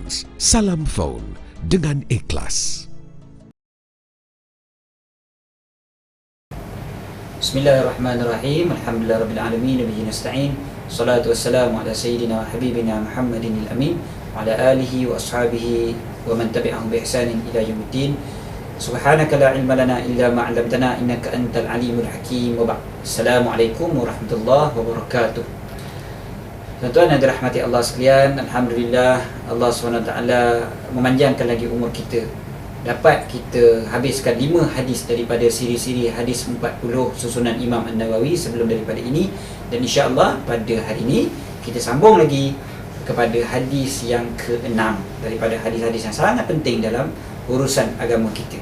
Phones. Salam Phone dengan ikhlas. Bismillahirrahmanirrahim. Alhamdulillahirabbil alamin, bihi nasta'in. Salatu wassalamu ala sayyidina wa habibina Muhammadin al-amin wa ala alihi wa ashabihi wa man tabi'ahum bi ihsanin ila yaumiddin. Subhanaka la ilma lana illa ma 'allamtana innaka antal alimul hakim. Wa ba'd. Assalamualaikum warahmatullahi wabarakatuh. Tuan-tuan yang dirahmati Allah sekalian, alhamdulillah Allah SWT memanjangkan lagi umur kita. Dapat kita habiskan 5 hadis daripada siri-siri hadis 40 susunan Imam An-Nawawi sebelum daripada ini. Dan insya-Allah pada hari ini kita sambung lagi kepada hadis yang ke-6 daripada hadis-hadis yang sangat penting dalam urusan agama kita.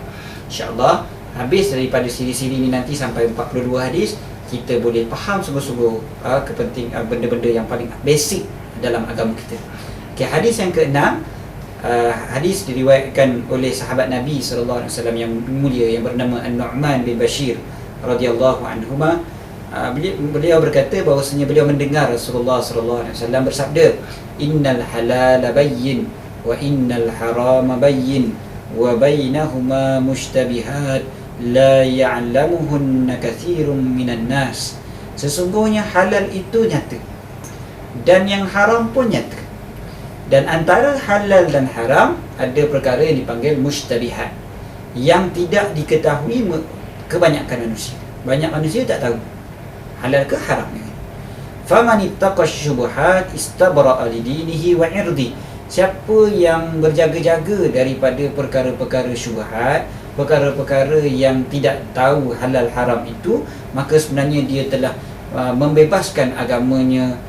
InsyaAllah habis daripada siri-siri ini nanti sampai 42 hadis, kita boleh faham sungguh-sungguh kepenting benda-benda yang paling basic dalam agama kita. Okay, hadis yang ke-6, hadis diriwayatkan oleh sahabat Nabi SAW yang mulia yang bernama An-Nu'man bin Bashir radhiyallahu anhuma. Beliau berkata bahawasanya beliau mendengar Rasulullah SAW bersabda, innal halala bayyin wa innal harama bayyin wa bainahuma mushtabihat la ya'lamuhunna kathirun minan nas. Sesungguhnya halal itu nyata dan yang haram pun nyata. Dan antara halal dan haram ada perkara yang dipanggil mushtabihat, yang tidak diketahui kebanyakan manusia. Banyak manusia tak tahu halal ke haram ni. Faman ittaqa syubuhat istabra'a li dinihi wa 'irdi. Siapa yang berjaga-jaga daripada perkara-perkara syubhat, perkara-perkara yang tidak tahu halal haram itu, maka sebenarnya dia telah membebaskan agamanya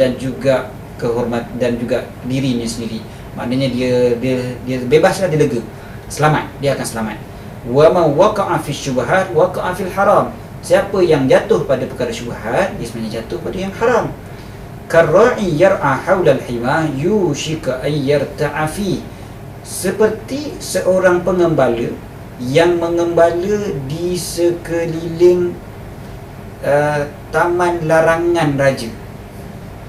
dan juga kehormat dan juga dirinya sendiri. Maknanya dia bebaslah, dia lega, selamat, dia akan selamat. Wa ma waqa'a fi syubhat waqa'a fil haram. Siapa yang jatuh pada perkara syubhat, dia sebenarnya jatuh pada yang haram. Karra'i yar'a haulal hima yushika ay yarta'a fi. Seperti seorang pengembala yang mengembala di sekeliling taman larangan raja.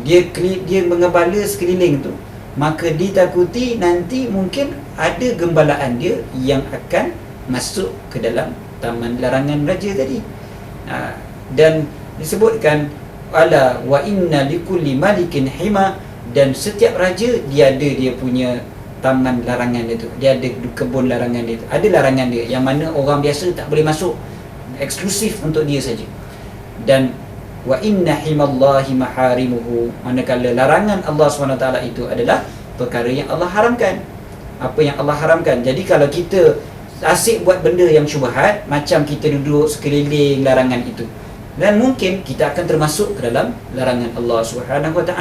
Dia mengembala sekeliling tu, maka ditakuti nanti mungkin ada gembalaan dia yang akan masuk ke dalam taman larangan raja tadi. Dan disebutkan ala wa inna likulli malikin hima, dan setiap raja dia ada dia punya taman larangan dia tu, dia ada kebun larangan dia tu, ada larangan dia yang mana orang biasa tak boleh masuk, eksklusif untuk dia saja. Dan wa inna himallahi maharimuhu, manakala larangan Allah SWT itu adalah perkara yang Allah haramkan. Apa yang Allah haramkan. Jadi kalau kita asyik buat benda yang syubhat, macam kita duduk sekeliling larangan itu, dan mungkin kita akan termasuk ke dalam larangan Allah SWT.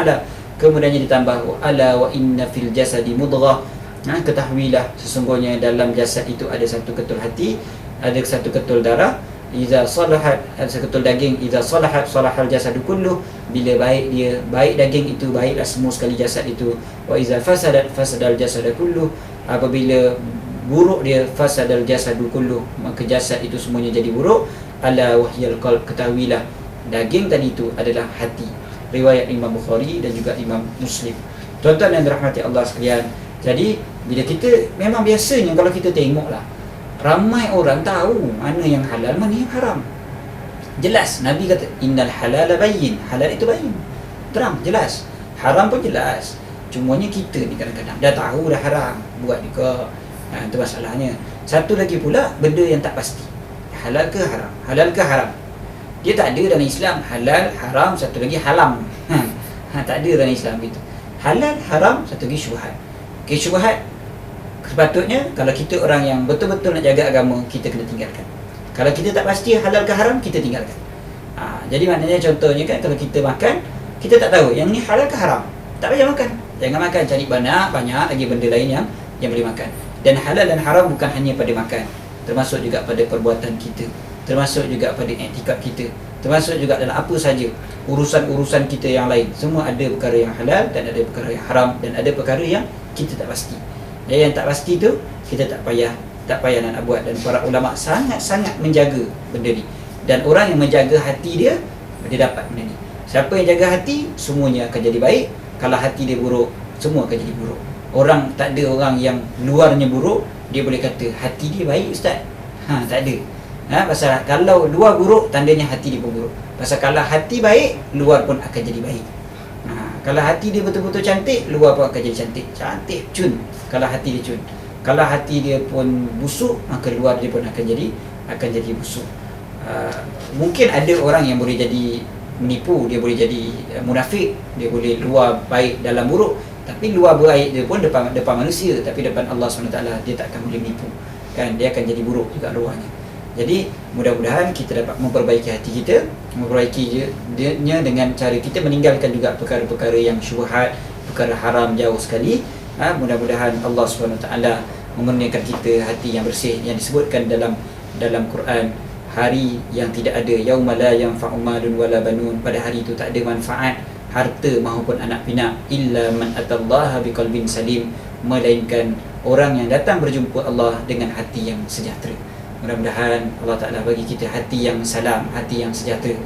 Kemudiannya ditambah ala wa inna fil jasadi mudghah. Ketahuilah sesungguhnya dalam jasad itu ada satu ketul hati, ada satu ketul darah. Iza salahat, ada seketul daging. Iza salahat salahal jasadu kulluh. Bila baik dia, baik daging itu, baiklah semua sekali jasad itu. Wa iza fasadat fasadal jasadu kulluh. Apabila buruk dia, fasadal jasadu kulluh, maka jasad itu semuanya jadi buruk. Ala wahyal qalb, ketahuilah daging tadi itu adalah hati. Riwayat Imam Bukhari dan juga Imam Muslim. Tuan-tuan yang dirahmati Allah sekalian, jadi bila kita, memang biasanya kalau kita tengoklah, ramai orang tahu mana yang halal, mana yang haram. Jelas Nabi kata innal halala bayyin, halal itu bayyin, terang, jelas. Haram pun jelas. Cumanya kita ni kadang-kadang dah tahu dah haram, buat juga. Itu masalahnya. Satu lagi pula, benda yang tak pasti, halal ke haram, halal ke haram. Dia tak ada dalam Islam halal, haram, satu lagi halam. Tak ada dalam Islam itu. Halal, haram, satu lagi syubhat. Okay, syubhat sepatutnya kalau kita orang yang betul-betul nak jaga agama, kita kena tinggalkan. Kalau kita tak pasti halal ke haram, kita tinggalkan. Jadi maknanya contohnya kan, kalau kita makan, kita tak tahu yang ni halal ke haram, tak payah makan. Jangan makan, cari banyak lagi benda lain yang boleh makan. Dan halal dan haram bukan hanya pada makan, termasuk juga pada perbuatan kita, termasuk juga pada etikad kita, termasuk juga dalam apa saja urusan-urusan kita yang lain. Semua ada perkara yang halal dan ada perkara yang haram, dan ada perkara yang kita tak pasti. Jadi yang tak pasti tu kita tak payah nak buat. Dan para ulama sangat-sangat menjaga benda ni. Dan orang yang menjaga hati dia dapat benda ni. Siapa yang jaga hati, semuanya akan jadi baik. Kalau hati dia buruk, semua akan jadi buruk. Orang tak ada orang yang luarnya buruk, dia boleh kata hati dia baik ustaz. Tak ada. Pasal kalau luar buruk, tandanya hati dia pun buruk. Pasal kalau hati baik, luar pun akan jadi baik. Kalau hati dia betul-betul cantik, luar pun akan jadi cantik. Cantik, cun. Kalau hati dia cun. Kalau hati dia pun busuk, maka luar dia pun akan jadi busuk. Mungkin ada orang yang boleh jadi menipu, dia boleh jadi munafik, dia boleh luar baik dalam buruk, tapi luar baik dia pun depan manusia, tapi depan Allah SWT dia tak akan boleh menipu. Kan, dia akan jadi buruk juga luarnya. Jadi mudah-mudahan kita dapat memperbaiki hati kita, memperbaikinya dengan cara kita meninggalkan juga perkara-perkara yang syubhat, perkara haram jauh sekali. Mudah-mudahan Allah SWT mengurniakan kita hati yang bersih, yang disebutkan dalam Quran, hari yang tidak ada, yauma la yanfa'u malun wala banun, pada hari itu tak ada manfaat harta maupun anak pinak, illa man atallaha biqalbin salim, melainkan orang yang datang berjumpa Allah dengan hati yang sejahtera. Mudah-mudahan Allah Ta'ala bagi kita hati yang salam, hati yang sejahtera,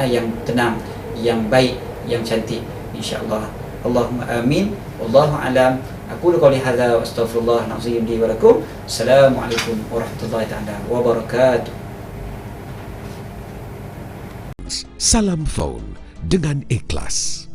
yang tenang, yang baik, yang cantik, insya-Allah. Allahumma amin. Wallahu alam. Aqulu qouli hadza wa astaghfirullah al-azim li wa lakum. Assalamualaikum warahmatullahi taala wabarakatuh. Salam Phone dengan ikhlas.